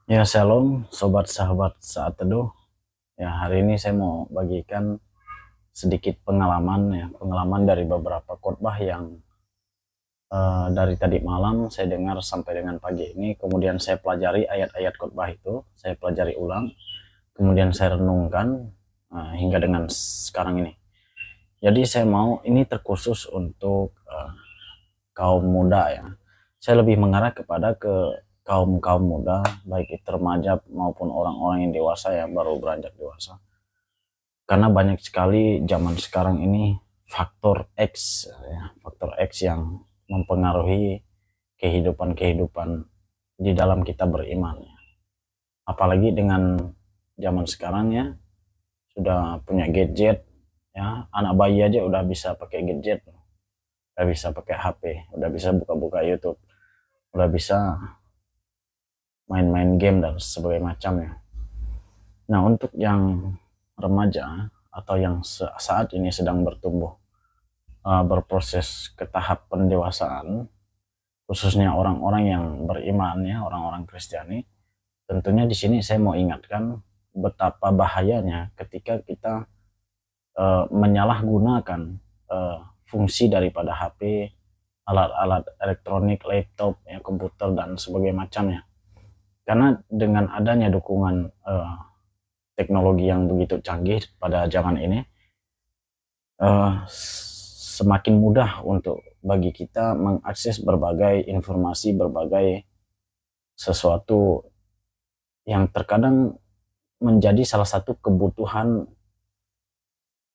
Ya, shalom sobat sahabat saat teduh. Ya, hari ini saya mau bagikan sedikit pengalaman ya, pengalaman dari beberapa khotbah yang dari tadi malam saya dengar sampai dengan pagi ini. Kemudian saya pelajari ayat-ayat khotbah itu, saya pelajari ulang, kemudian saya renungkan hingga dengan sekarang ini. Jadi saya mau ini terkhusus untuk kaum muda ya. Saya lebih mengarah kepada ke kaum muda, baik itu remaja maupun orang-orang yang dewasa ya, baru beranjak dewasa. Karena banyak sekali zaman sekarang ini faktor X ya, faktor X yang mempengaruhi kehidupan di dalam kita beriman ya. Apalagi dengan zaman sekarang ya, sudah punya gadget ya, anak bayi aja udah bisa pakai gadget, udah bisa pakai HP, udah bisa buka-buka YouTube, udah bisa main-main game dan sebagainya macamnya. Nah, untuk yang remaja atau yang saat ini sedang bertumbuh, berproses ke tahap pendewasaan, khususnya orang-orang yang beriman ya, orang-orang Kristiani, tentunya di sini saya mau ingatkan betapa bahayanya ketika kita menyalahgunakan fungsi daripada HP, alat-alat elektronik, laptop, ya, komputer dan sebagainya macamnya. Karena dengan adanya dukungan teknologi yang begitu canggih pada zaman ini, semakin mudah untuk bagi kita mengakses berbagai informasi, berbagai sesuatu yang terkadang menjadi salah satu kebutuhan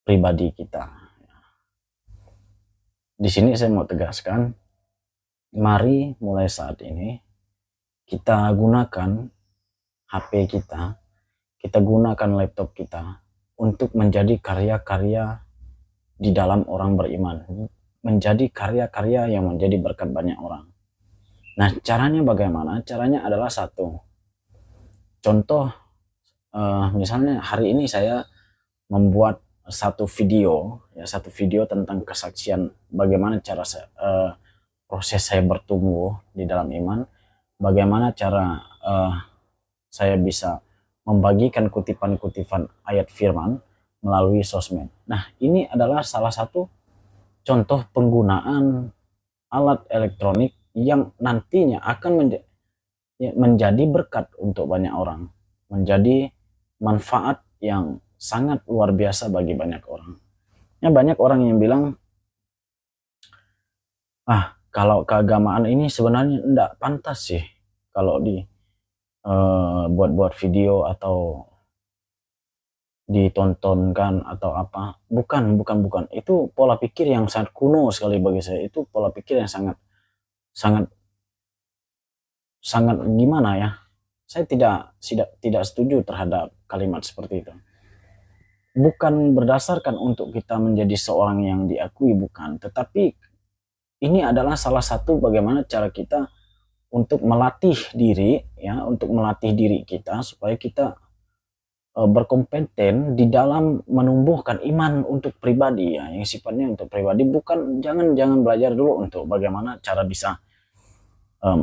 pribadi kita. Di sini saya mau tegaskan, mari mulai saat ini kita gunakan HP kita gunakan laptop kita untuk menjadi karya-karya di dalam orang beriman, menjadi karya-karya yang menjadi berkat banyak orang. Nah, caranya bagaimana? Caranya adalah satu. Contoh, misalnya hari ini saya membuat satu video tentang kesaksian bagaimana cara proses saya bertumbuh di dalam iman, bagaimana cara saya bisa membagikan kutipan-kutipan ayat firman melalui sosmed. Nah, ini adalah salah satu contoh penggunaan alat elektronik yang nantinya akan menjadi berkat untuk banyak orang, menjadi manfaat yang sangat luar biasa bagi banyak orang. Ya, banyak orang yang bilang, kalau keagamaan ini sebenarnya enggak pantas sih kalau di buat-buat video atau ditontonkan atau apa. Bukan. Itu pola pikir yang sangat kuno sekali bagi saya. Itu pola pikir yang sangat sangat sangat gimana ya? Saya tidak setuju terhadap kalimat seperti itu. Bukan berdasarkan untuk kita menjadi seorang yang diakui, bukan, tetapi ini adalah salah satu bagaimana cara kita untuk melatih diri ya, untuk melatih diri kita supaya kita berkompeten di dalam menumbuhkan iman untuk pribadi ya, yang sifatnya untuk pribadi. Bukan, jangan belajar dulu untuk bagaimana cara bisa um,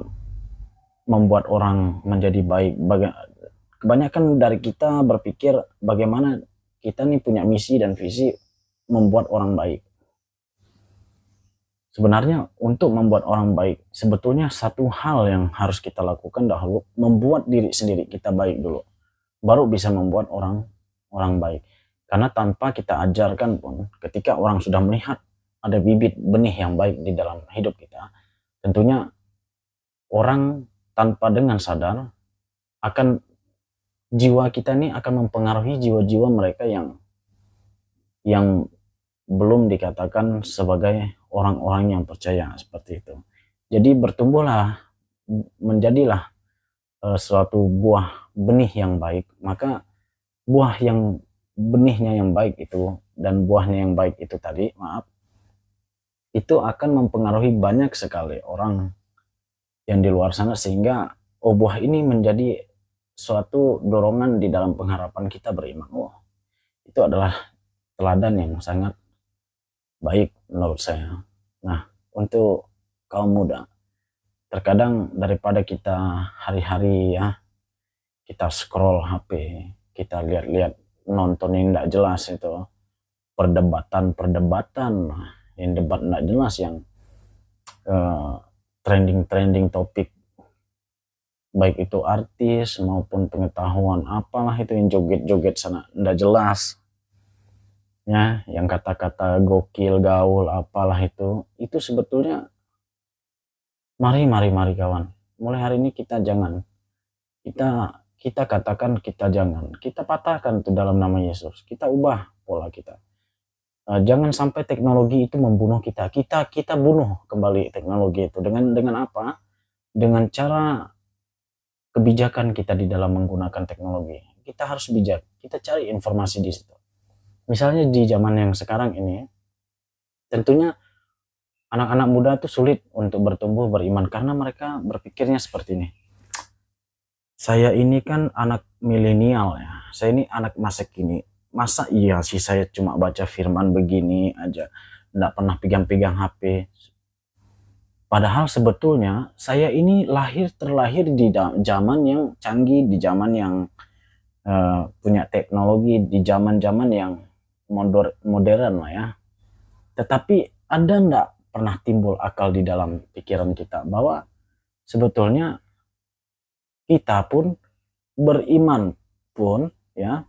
membuat orang menjadi baik. Kebanyakan dari kita berpikir bagaimana kita nih punya misi dan visi membuat orang baik. Sebenarnya untuk membuat orang baik, sebetulnya satu hal yang harus kita lakukan dahulu, membuat diri sendiri kita baik dulu, baru bisa membuat orang baik. Karena tanpa kita ajarkan pun, ketika orang sudah melihat ada bibit benih yang baik di dalam hidup kita, tentunya orang tanpa dengan sadar akan, jiwa kita ini akan mempengaruhi jiwa-jiwa mereka yang belum dikatakan sebagai orang-orang yang percaya seperti itu. Jadi bertumbuhlah, menjadilah suatu buah benih yang baik, maka benihnya yang baik itu dan buahnya yang baik itu tadi, itu akan mempengaruhi banyak sekali orang yang di luar sana, sehingga buah ini menjadi suatu dorongan di dalam pengharapan kita beriman. Itu adalah teladan yang sangat baik menurut saya. Nah, untuk kaum muda, terkadang daripada kita hari-hari ya kita scroll HP, kita lihat-lihat, nonton yang tidak jelas itu, perdebatan yang debat tidak jelas, yang trending topik, baik itu artis maupun pengetahuan apalah itu, yang joget-joget sana tidak jelas ya, yang kata-kata gokil, gaul, apalah itu sebetulnya mari kawan, mulai hari ini kita jangan, kita katakan, kita patahkan itu dalam nama Yesus, kita ubah pola kita. Jangan sampai teknologi itu membunuh kita bunuh kembali teknologi itu dengan apa? Dengan cara kebijakan kita di dalam menggunakan teknologi. Kita harus bijak, kita cari informasi di situ. Misalnya di zaman yang sekarang ini, tentunya anak-anak muda itu sulit untuk bertumbuh beriman karena mereka berpikirnya seperti ini. Saya ini kan anak milenial ya, saya ini anak masa kini. Masa iya sih saya cuma baca firman begini aja, nggak pernah pegang-pegang HP. Padahal sebetulnya saya ini terlahir di zaman yang canggih, di zaman yang punya teknologi, di zaman-zaman yang modern lah ya. Tetapi ada nggak pernah timbul akal di dalam pikiran kita bahwa sebetulnya kita pun beriman pun ya,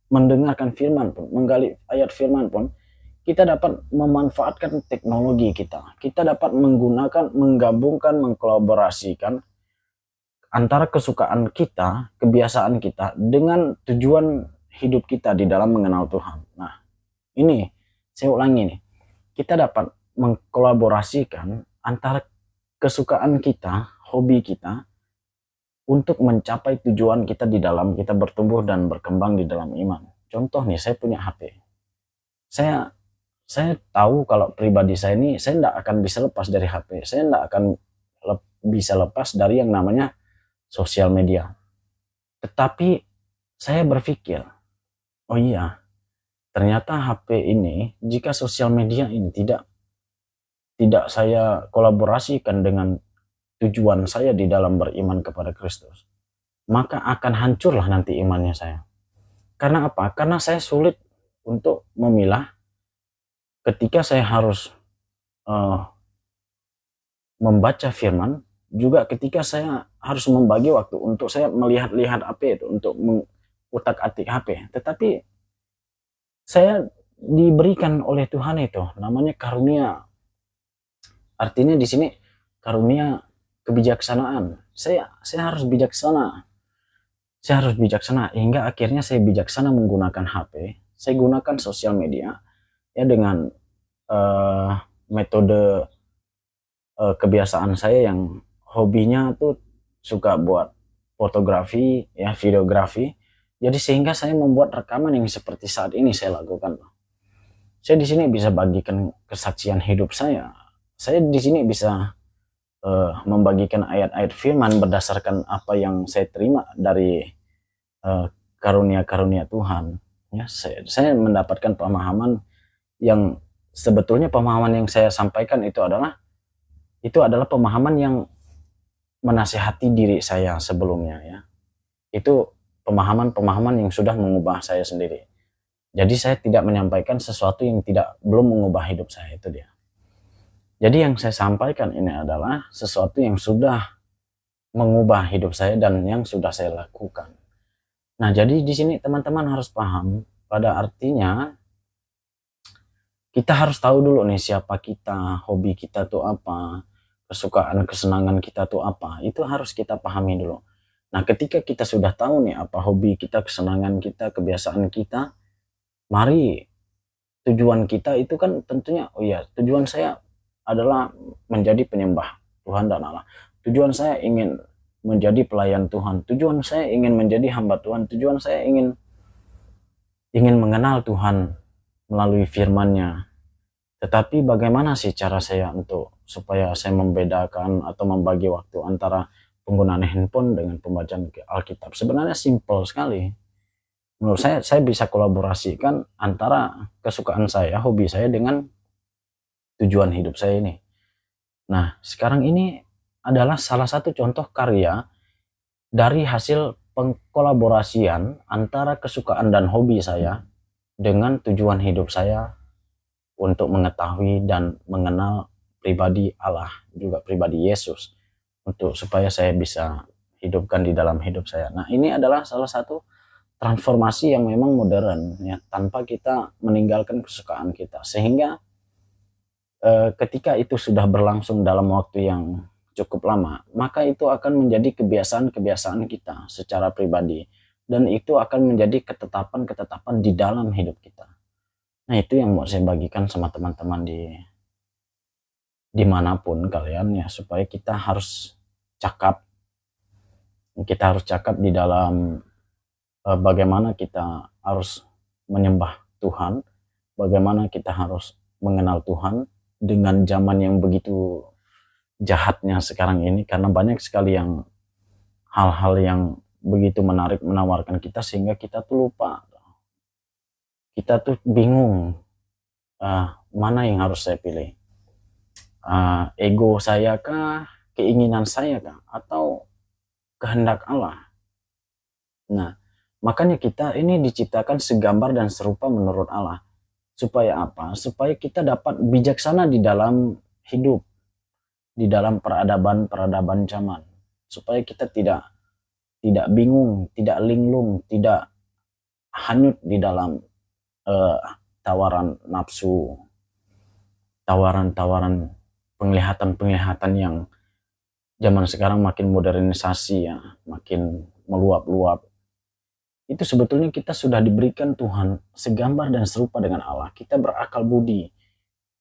mendengarkan firman pun, menggali ayat firman pun, kita dapat memanfaatkan teknologi kita dapat menggunakan, menggabungkan, mengkolaborasikan antara kesukaan kita, kebiasaan kita dengan tujuan hidup kita di dalam mengenal Tuhan. Nah, ini saya ulangi nih, kita dapat mengkolaborasikan antara kesukaan kita, hobi kita, untuk mencapai tujuan kita di dalam kita bertumbuh dan berkembang di dalam iman. Contoh nih, saya punya HP. Saya tahu kalau pribadi saya ini, saya tidak akan bisa lepas dari HP. Saya tidak akan bisa lepas dari yang namanya sosial media. Tetapi saya berpikir, oh iya, ternyata HP ini, jika sosial media ini tidak saya kolaborasikan dengan tujuan saya di dalam beriman kepada Kristus, maka akan hancurlah nanti imannya saya. Karena apa? Karena saya sulit untuk memilah ketika saya harus membaca firman, juga ketika saya harus membagi waktu untuk saya melihat-lihat HP itu, untuk mengutak-atik HP. Tetapi saya diberikan oleh Tuhan itu namanya karunia. Artinya di sini karunia kebijaksanaan. Saya harus bijaksana. Saya harus bijaksana hingga akhirnya saya bijaksana menggunakan HP. Saya gunakan sosial media ya dengan metode kebiasaan saya yang hobinya tuh suka buat fotografi ya, videografi. Jadi sehingga saya membuat rekaman yang seperti saat ini saya lakukan. Saya di sini bisa bagikan kesaksian hidup saya. Saya di sini bisa membagikan ayat-ayat firman berdasarkan apa yang saya terima dari karunia-karunia Tuhan. Ya, saya mendapatkan pemahaman yang sebetulnya pemahaman yang saya sampaikan itu adalah pemahaman yang menasihati diri saya sebelumnya ya. Itu pemahaman-pemahaman yang sudah mengubah saya sendiri. Jadi saya tidak menyampaikan sesuatu yang belum mengubah hidup saya, itu dia. Jadi yang saya sampaikan ini adalah sesuatu yang sudah mengubah hidup saya dan yang sudah saya lakukan. Nah, jadi di sini teman-teman harus paham, pada artinya kita harus tahu dulu nih siapa kita, hobi kita tuh apa, kesukaan, kesenangan kita tuh apa. Itu harus kita pahami dulu. Nah, ketika kita sudah tahu nih apa hobi kita, kesenangan kita, kebiasaan kita, mari tujuan kita itu kan tentunya, oh iya, tujuan saya adalah menjadi penyembah Tuhan dan Allah. Tujuan saya ingin menjadi pelayan Tuhan. Tujuan saya ingin menjadi hamba Tuhan. Tujuan saya ingin mengenal Tuhan melalui firman-Nya. Tetapi bagaimana sih cara saya supaya saya membedakan atau membagi waktu antara penggunaan handphone dengan pembacaan Alkitab? Sebenarnya simpel sekali. Menurut saya bisa kolaborasikan antara kesukaan saya, hobi saya dengan tujuan hidup saya ini. Nah, sekarang ini adalah salah satu contoh karya dari hasil pengkolaborasian antara kesukaan dan hobi saya dengan tujuan hidup saya untuk mengetahui dan mengenal pribadi Allah, juga pribadi Yesus, untuk supaya saya bisa hidupkan di dalam hidup saya. Nah, ini adalah salah satu transformasi yang memang modern ya, tanpa kita meninggalkan kesukaan kita, sehingga ketika itu sudah berlangsung dalam waktu yang cukup lama, maka itu akan menjadi kebiasaan-kebiasaan kita secara pribadi, dan itu akan menjadi ketetapan-ketetapan di dalam hidup kita. Nah, itu yang mau saya bagikan sama teman-teman dimanapun kalian ya, supaya kita harus cakap di dalam bagaimana kita harus menyembah Tuhan, bagaimana kita harus mengenal Tuhan dengan zaman yang begitu jahatnya sekarang ini, karena banyak sekali yang hal-hal yang begitu menarik menawarkan kita, sehingga kita tuh lupa, kita tuh bingung mana yang harus saya pilih, ego saya kah, keinginan saya kah, atau kehendak Allah. Nah, makanya kita ini diciptakan segambar dan serupa menurut Allah. Supaya apa? Supaya kita dapat bijaksana di dalam hidup, di dalam peradaban zaman. Supaya kita tidak bingung, tidak linglung, tidak hanyut di dalam tawaran nafsu, tawaran-tawaran penglihatan-penglihatan yang zaman sekarang makin modernisasi ya, makin meluap-luap. Itu sebetulnya kita sudah diberikan Tuhan segambar dan serupa dengan Allah. Kita berakal budi,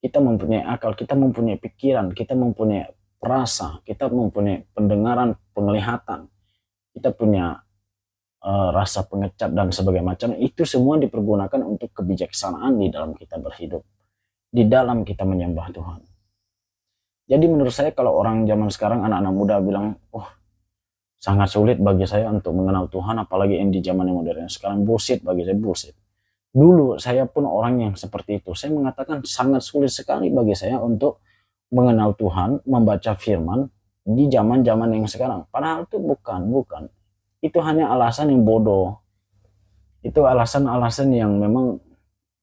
kita mempunyai akal, kita mempunyai pikiran, kita mempunyai perasa, kita mempunyai pendengaran, penglihatan, kita punya rasa pengecap dan sebagainya macam. Itu semua dipergunakan untuk kebijaksanaan di dalam kita berhidup, di dalam kita menyembah Tuhan. Jadi menurut saya, kalau orang zaman sekarang, anak-anak muda bilang, sangat sulit bagi saya untuk mengenal Tuhan, apalagi yang di zaman yang modern sekarang, bullshit bagi saya, bullshit. Dulu saya pun orang yang seperti itu. Saya mengatakan sangat sulit sekali bagi saya untuk mengenal Tuhan, membaca firman di zaman-zaman yang sekarang. Padahal itu bukan. Itu hanya alasan yang bodoh. Itu alasan-alasan yang memang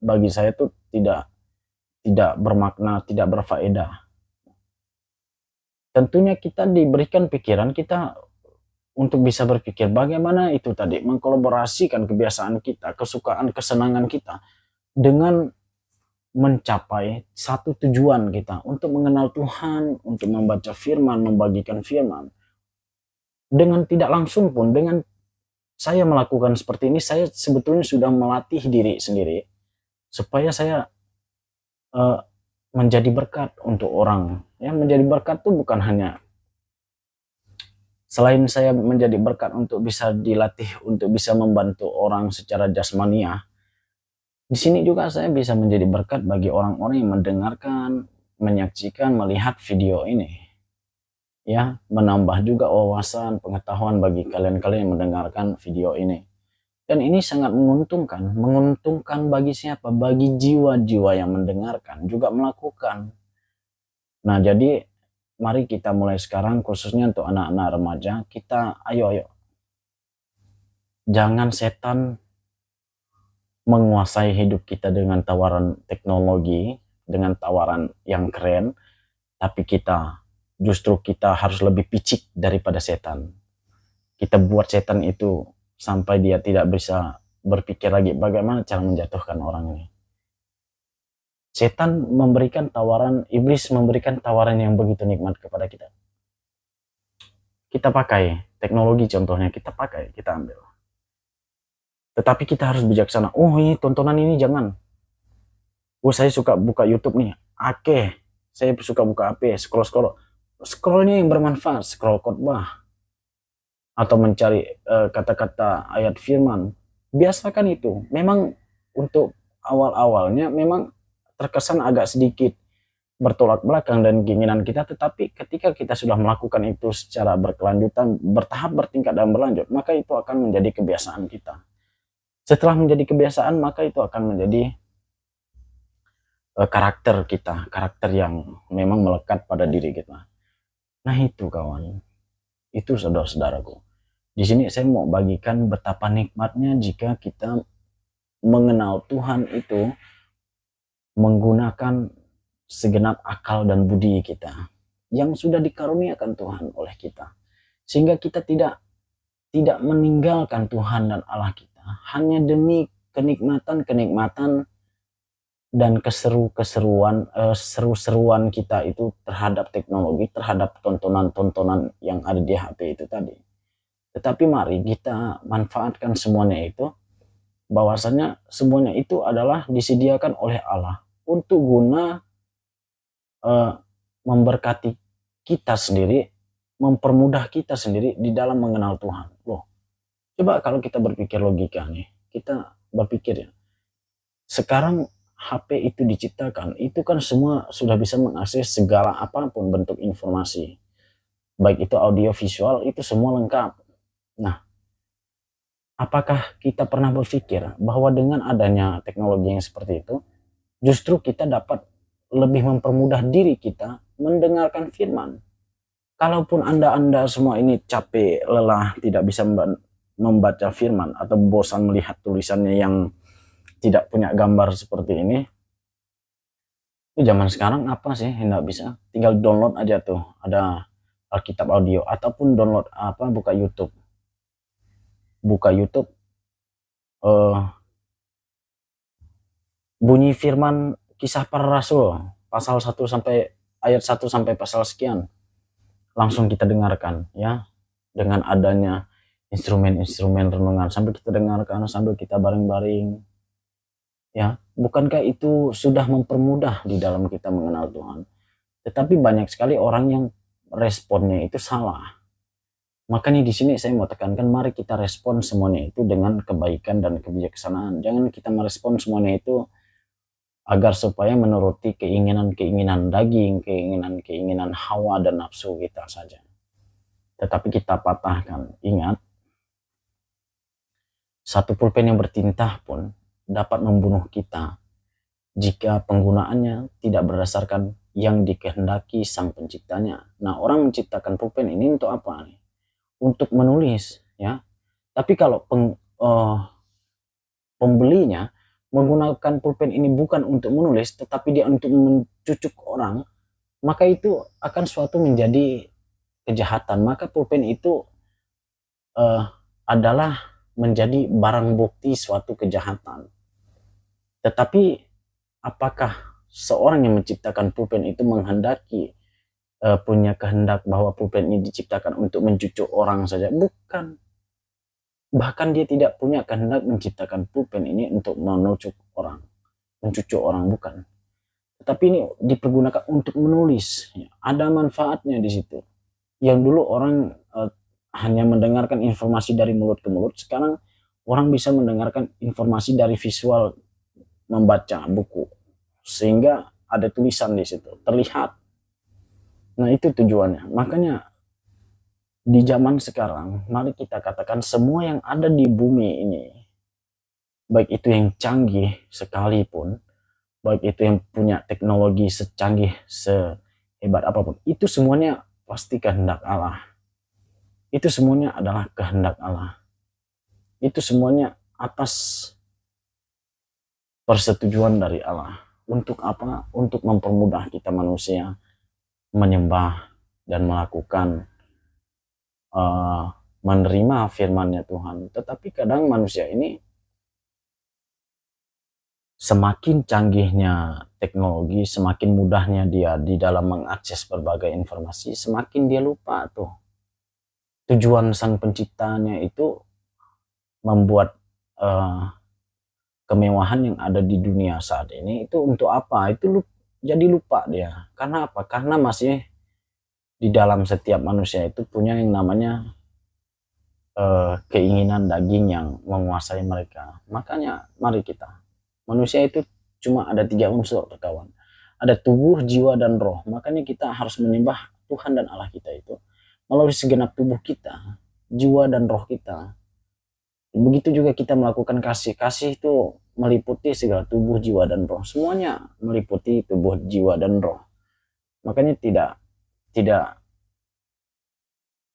bagi saya itu tidak bermakna, tidak berfaedah. Tentunya kita diberikan pikiran kita untuk bisa berpikir bagaimana itu tadi mengkolaborasikan kebiasaan kita, kesukaan, kesenangan kita dengan mencapai satu tujuan kita, untuk mengenal Tuhan, untuk membaca firman, membagikan firman. Dengan tidak langsung pun, dengan saya melakukan seperti ini, saya sebetulnya sudah melatih diri sendiri supaya saya menjadi berkat untuk orang. Ya, menjadi berkat itu bukan hanya, selain saya menjadi berkat untuk bisa dilatih untuk bisa membantu orang secara jasmaniah, di sini juga saya bisa menjadi berkat bagi orang-orang yang mendengarkan, menyaksikan, melihat video ini. Ya, menambah juga wawasan, pengetahuan bagi kalian-kalian yang mendengarkan video ini. Dan ini sangat menguntungkan bagi siapa? Bagi jiwa-jiwa yang mendengarkan, juga melakukan. Nah, jadi mari kita mulai sekarang, khususnya untuk anak-anak remaja, kita ayo. Jangan setan menguasai hidup kita dengan tawaran teknologi, dengan tawaran yang keren, tapi justru kita harus lebih picik daripada setan. Kita buat setan itu sampai dia tidak bisa berpikir lagi bagaimana cara menjatuhkan orang ini. Setan memberikan tawaran, iblis memberikan tawaran yang begitu nikmat kepada kita. Kita pakai teknologi, contohnya kita pakai, kita ambil. Tetapi kita harus bijaksana. Ini tontonan ini jangan. Saya suka buka YouTube nih. Saya suka buka HP, scroll. Scrollnya yang bermanfaat, scroll khotbah. Atau mencari kata-kata ayat firman. Biasakan itu. Memang untuk awal-awalnya memang terkesan agak sedikit bertolak belakang dan keinginan kita, tetapi ketika kita sudah melakukan itu secara berkelanjutan, bertahap, bertingkat, dan berlanjut, maka itu akan menjadi kebiasaan kita. Setelah menjadi kebiasaan, maka itu akan menjadi karakter kita, karakter yang memang melekat pada diri kita. Nah itu kawan, itu saudara-saudaraku. Di sini saya mau bagikan betapa nikmatnya jika kita mengenal Tuhan itu menggunakan segenap akal dan budi kita yang sudah dikaruniakan Tuhan oleh kita, sehingga kita tidak meninggalkan Tuhan dan Allah kita hanya demi kenikmatan-kenikmatan dan seru-seruan kita itu terhadap teknologi, terhadap tontonan-tontonan yang ada di HP itu tadi. Tetapi mari kita manfaatkan semuanya itu, bahwasanya semuanya itu adalah disediakan oleh Allah untuk guna memberkati kita sendiri, mempermudah kita sendiri di dalam mengenal Tuhan. Loh, coba kalau kita berpikir logika nih, kita berpikir ya, sekarang HP itu diciptakan, itu kan semua sudah bisa mengakses segala apapun bentuk informasi. Baik itu audio, visual, itu semua lengkap. Nah, apakah kita pernah berpikir bahwa dengan adanya teknologi yang seperti itu, justru kita dapat lebih mempermudah diri kita mendengarkan firman? Kalaupun Anda semua ini capek, lelah, tidak bisa membaca firman, atau bosan melihat tulisannya yang tidak punya gambar seperti ini, zaman sekarang apa sih yang nggak bisa? Tinggal download aja tuh, ada Alkitab audio, ataupun download buka YouTube, bunyi firman Kisah Para Rasul pasal 1 sampai ayat 1 sampai pasal sekian, langsung kita dengarkan ya, dengan adanya instrumen-instrumen renungan, sambil kita dengarkan, sambil kita baring-baring ya. Bukankah itu sudah mempermudah di dalam kita mengenal Tuhan? Tetapi banyak sekali orang yang responnya itu salah. Makanya di sini saya mau tekankan, mari kita respon semuanya itu dengan kebaikan dan kebijaksanaan. Jangan kita merespon semuanya itu agar supaya menuruti keinginan-keinginan daging, keinginan-keinginan hawa dan nafsu kita saja. Tetapi kita patahkan. Ingat, satu pulpen yang bertinta pun dapat membunuh kita jika penggunaannya tidak berdasarkan yang dikehendaki sang penciptanya. Nah, orang menciptakan pulpen ini untuk apa nih? Untuk menulis ya. Tapi kalau pembelinya menggunakan pulpen ini bukan untuk menulis, tetapi dia untuk mencucuk orang, maka itu akan suatu menjadi kejahatan. Maka pulpen itu adalah menjadi barang bukti suatu kejahatan. Tetapi apakah seorang yang menciptakan pulpen itu menghendaki punya kehendak bahwa pulpen ini diciptakan untuk mencucuk orang saja? Bukan. Bahkan dia tidak punya kehendak menciptakan pulpen ini untuk mencucuk orang, bukan. Tetapi ini dipergunakan untuk menulis. Ada manfaatnya di situ. Yang dulu orang hanya mendengarkan informasi dari mulut ke mulut, sekarang orang bisa mendengarkan informasi dari visual, membaca buku, sehingga ada tulisan di situ, terlihat. Nah, itu tujuannya. Makanya di zaman sekarang, mari kita katakan semua yang ada di bumi ini, baik itu yang canggih sekalipun, baik itu yang punya teknologi secanggih, sehebat apapun, itu semuanya pasti kehendak Allah. Itu semuanya adalah kehendak Allah. Itu semuanya atas persetujuan dari Allah. Untuk apa? Untuk mempermudah kita manusia menyembah dan melakukan menerima firman-Nya Tuhan. Tetapi kadang manusia ini semakin canggihnya teknologi, semakin mudahnya dia di dalam mengakses berbagai informasi, semakin dia lupa tuh tujuan sang penciptanya itu membuat kemewahan yang ada di dunia saat ini itu untuk apa? Itu jadi lupa dia. Karena apa? Karena masih di dalam setiap manusia itu punya yang namanya keinginan daging yang menguasai mereka. Makanya mari kita, manusia itu cuma ada 3 unsur, kawan. Ada tubuh, jiwa, dan roh. Makanya kita harus menyembah Tuhan dan Allah kita itu melalui segenap tubuh kita, jiwa dan roh kita. Begitu juga kita melakukan kasih. Kasih itu meliputi segala tubuh, jiwa, dan roh. Semuanya meliputi tubuh, jiwa, dan roh. Makanya tidak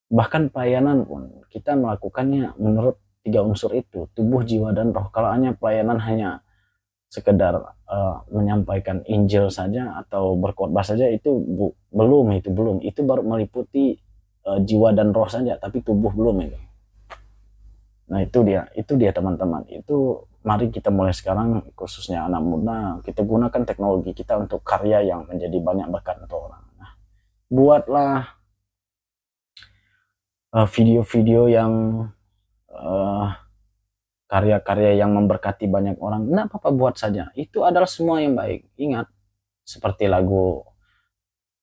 Bahkan pelayanan pun kita melakukannya menurut 3 unsur itu, tubuh, jiwa, dan roh. Kalau hanya pelayanan hanya sekedar menyampaikan Injil saja atau berkhotbah saja, itu belum, itu baru meliputi jiwa dan roh saja, tapi tubuh belum itu. Nah itu dia teman-teman, itu mari kita mulai sekarang, khususnya anak muda, kita gunakan teknologi kita untuk karya yang menjadi banyak berkat untuk orang. Nah, buatlah video-video yang karya-karya yang memberkati banyak orang. Nah, apa buat saja, itu adalah semua yang baik. Ingat, seperti lagu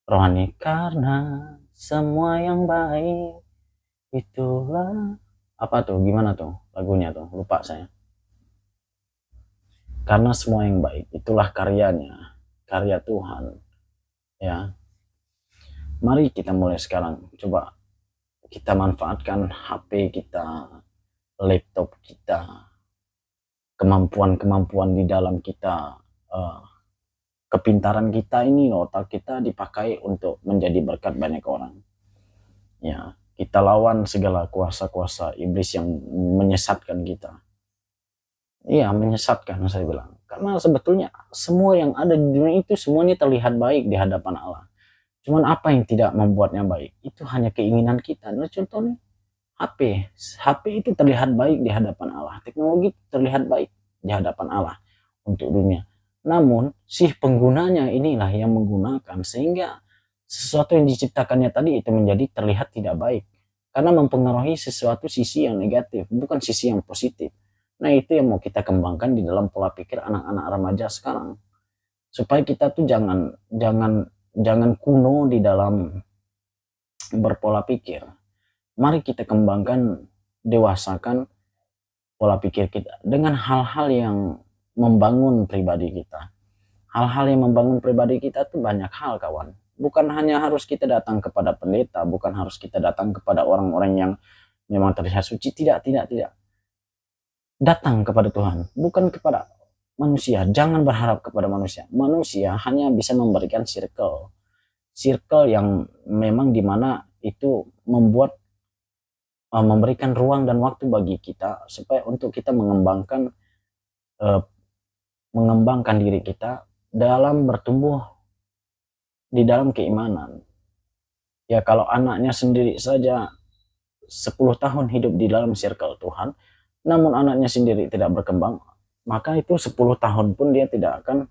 rohani, karena semua yang baik itulah, apa tuh, gimana tuh lagunya tuh, lupa saya. Karena semua yang baik itulah karyanya, karya Tuhan. Ya, mari kita mulai sekarang, coba kita manfaatkan HP kita, laptop kita, kemampuan-kemampuan di dalam kita, kepintaran kita ini, otak kita dipakai untuk menjadi berkat banyak orang. Ya, kita lawan segala kuasa-kuasa iblis yang menyesatkan kita. Iya, menyesatkan, saya bilang. Karena sebetulnya semua yang ada di dunia itu semuanya terlihat baik di hadapan Allah. Cuman apa yang tidak membuatnya baik? Itu hanya keinginan kita. Nah, contohnya HP. HP itu terlihat baik di hadapan Allah. Teknologi terlihat baik di hadapan Allah untuk dunia. Namun, si penggunanya inilah yang menggunakan sehingga sesuatu yang diciptakannya tadi itu menjadi terlihat tidak baik. Karena mempengaruhi sesuatu sisi yang negatif, bukan sisi yang positif. Nah, itu yang mau kita kembangkan di dalam pola pikir anak-anak remaja sekarang. Supaya kita tuh jangan kuno di dalam berpola pikir. Mari kita kembangkan, dewasakan pola pikir kita dengan hal-hal yang membangun pribadi kita. Hal-hal yang membangun pribadi kita tuh banyak hal, kawan. Bukan hanya harus kita datang kepada pendeta, bukan harus kita datang kepada orang-orang yang memang terlihat suci. Tidak. Datang kepada Tuhan, bukan kepada manusia. Jangan berharap kepada manusia. Manusia hanya bisa memberikan circle yang memang dimana itu membuat memberikan ruang dan waktu bagi kita supaya untuk kita mengembangkan diri kita dalam bertumbuh di dalam keimanan. Ya, kalau anaknya sendiri saja 10 tahun hidup di dalam circle Tuhan, namun anaknya sendiri tidak berkembang, maka itu 10 tahun pun dia tidak akan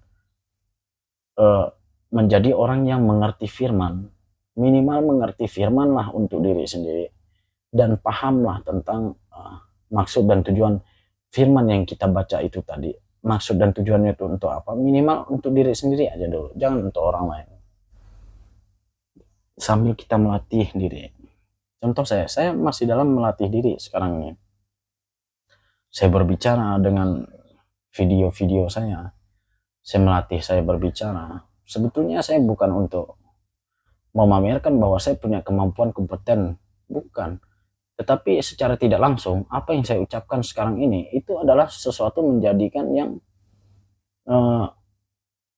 menjadi orang yang mengerti firman. Minimal mengerti firman lah untuk diri sendiri, dan pahamlah tentang maksud dan tujuan firman yang kita baca itu tadi. Maksud dan tujuannya itu untuk apa? Minimal untuk diri sendiri aja dulu, jangan untuk orang lain. Sambil kita melatih diri. Contoh saya masih dalam melatih diri sekarang ini. Saya berbicara dengan video-video saya melatih saya berbicara. Sebetulnya saya bukan untuk memamerkan bahwa saya punya kemampuan kompeten, bukan. Tetapi secara tidak langsung, apa yang saya ucapkan sekarang ini, itu adalah sesuatu menjadikan yang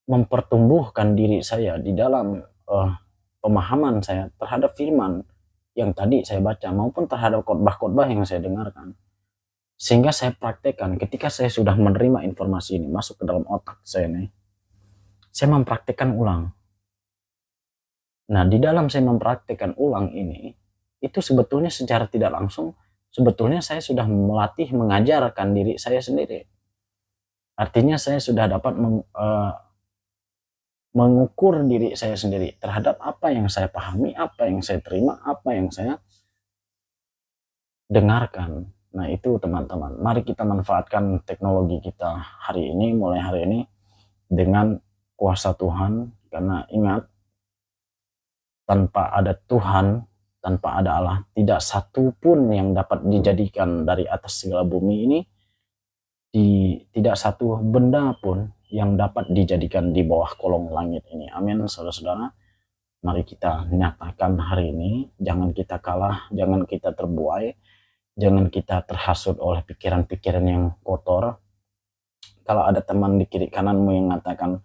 mempertumbuhkan diri saya di dalam pemahaman saya terhadap firman yang tadi saya baca, maupun terhadap khotbah-khotbah yang saya dengarkan. Sehingga saya praktekkan ketika saya sudah menerima informasi ini masuk ke dalam otak saya nih, saya mempraktekkan ulang. Nah, di dalam saya mempraktekkan ulang ini, itu sebetulnya secara tidak langsung, sebetulnya saya sudah melatih, mengajarkan diri saya sendiri. Artinya saya sudah dapat mengukur diri saya sendiri terhadap apa yang saya pahami, apa yang saya terima, apa yang saya dengarkan. Nah, itu teman-teman, mari kita manfaatkan teknologi kita hari ini, mulai hari ini, dengan kuasa Tuhan. Karena ingat, tanpa ada Tuhan, tanpa ada Allah, tidak satu pun yang dapat dijadikan dari atas segala bumi ini, tidak satu benda pun yang dapat dijadikan di bawah kolong langit ini. Amin, saudara-saudara. Mari kita nyatakan hari ini, jangan kita kalah, jangan kita terbuai, jangan kita terhasut oleh pikiran-pikiran yang kotor. Kalau ada teman di kiri kananmu yang mengatakan,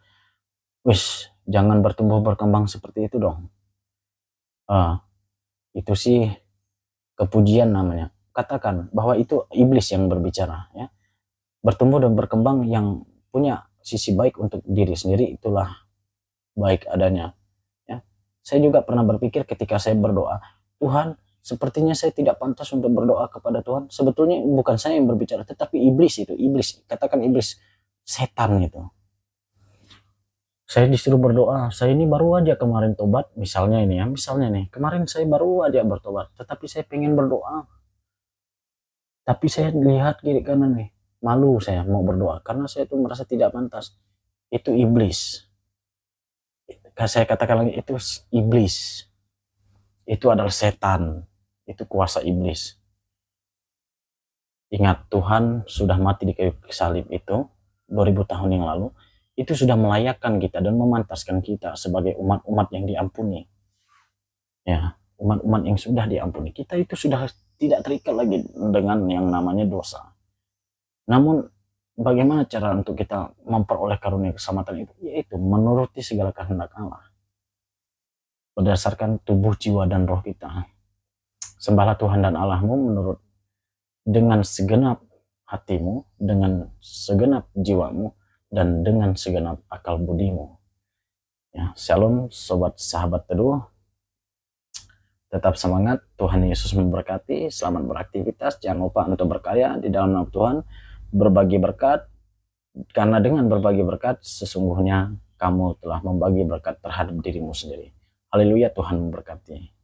wis, jangan bertumbuh berkembang seperti itu dong. Itu sih kepujian namanya. Katakan bahwa itu iblis yang berbicara, ya. Bertumbuh dan berkembang yang punya sisi baik untuk diri sendiri, itulah baik adanya, ya. Saya juga pernah berpikir ketika saya berdoa, Tuhan, sepertinya saya tidak pantas untuk berdoa kepada Tuhan. Sebetulnya bukan saya yang berbicara, tetapi iblis itu, iblis, katakan iblis, setan itu. Saya disuruh berdoa, saya ini baru aja kemarin tobat, misalnya ini ya, misalnya nih, kemarin saya baru aja bertobat, tetapi saya pengen berdoa. Tapi saya lihat kiri kanan nih, malu saya mau berdoa, karena saya tuh merasa tidak pantas. Itu iblis. Saya katakan lagi, itu iblis. Itu adalah setan. Itu kuasa iblis. Ingat, Tuhan sudah mati di kayu salib itu 2000 tahun yang lalu. Itu sudah melayakkan kita dan memantaskan kita sebagai umat-umat yang diampuni. Ya, umat-umat yang sudah diampuni. Kita itu sudah tidak terikat lagi dengan yang namanya dosa. Namun bagaimana cara untuk kita memperoleh karunia keselamatan itu? Yaitu menuruti segala kehendak Allah. Berdasarkan tubuh, jiwa, dan roh kita. Sembahlah Tuhan dan Allahmu menurut dengan segenap hatimu, dengan segenap jiwamu, dan dengan segenap akal budimu. Ya, shalom sobat sahabat teduh. Tetap semangat, Tuhan Yesus memberkati, selamat beraktivitas, jangan lupa untuk berkarya di dalam nama Tuhan, berbagi berkat, karena dengan berbagi berkat, sesungguhnya kamu telah membagi berkat terhadap dirimu sendiri. Haleluya, Tuhan memberkati.